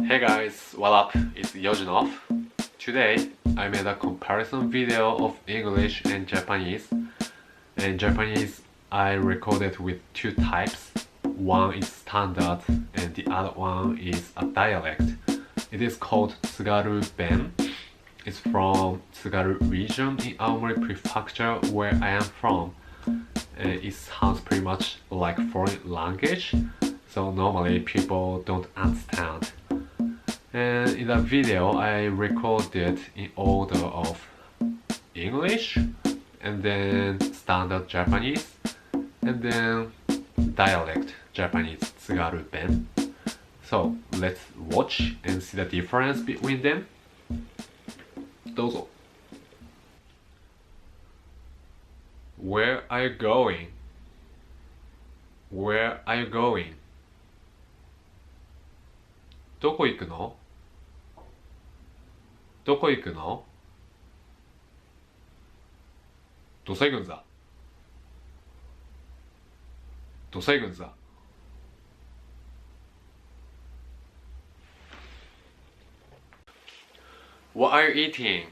Hey guys, what up? It's Yojinov. Today, I made a comparison video of English and Japanese. In Japanese, I recorded with two types. One is standard and the other one is a dialect. It is called Tsugaruben. It's from Tsugaru region in Aomori Prefecture where I am from. It sounds pretty much like foreign language, so normally people don't understand. And in that video, I recorded in order of English, and then standard Japanese, and then dialect Japanese Tsugaruben. So let's watch and see the difference between them. どうぞ. Where are you going? Where are you going? どこ行くの? どこ行くの? どこ行くんだ? どこ行くんだ? What are you eating?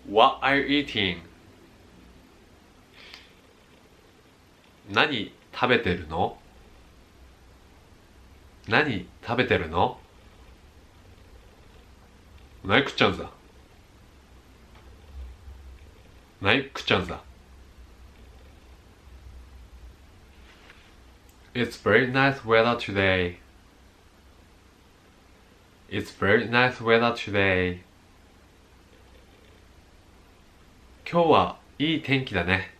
What are you eating? 何食べてるの? 何食べてるの? 何食っちゃうんだ? 何食っちゃうんだ? It's very nice weather today. It's very nice weather today. 今日はいい天気だね.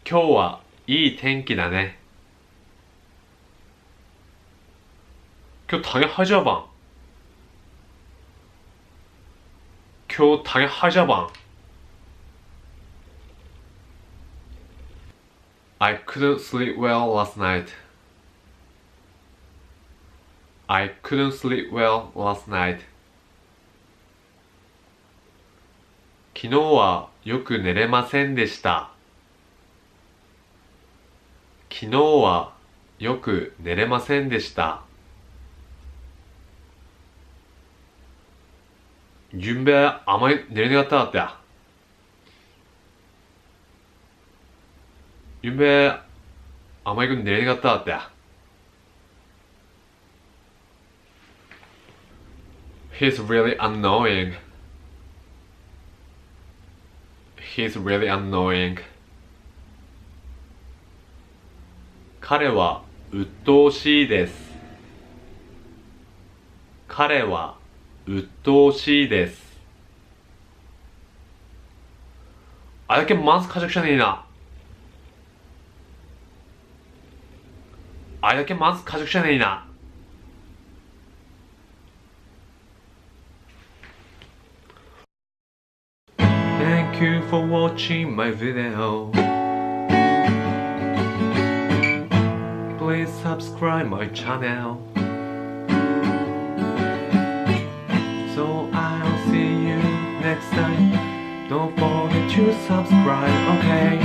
今日はいい天気だね. 今日당연하자방. 今日당연하자방. I couldn't sleep well last night. I couldn't sleep well last night. 昨日はよく寝れませんでした. 昨日はよく寝れませんでした. 윤배 아마 내리는 갔다 왔다. 윤배 아마 이건 내리는 갔다 왔다. He's really annoying. He's really annoying. 彼は鬱陶しいです. 彼は鬱陶しいです. 아, 이렇게 많은 가족션이나. 아, 이렇게 많은 가족션이나. Thank you for watching my video. Please subscribe my channel. So I'll see you next time. Don't forget to subscribe, okay?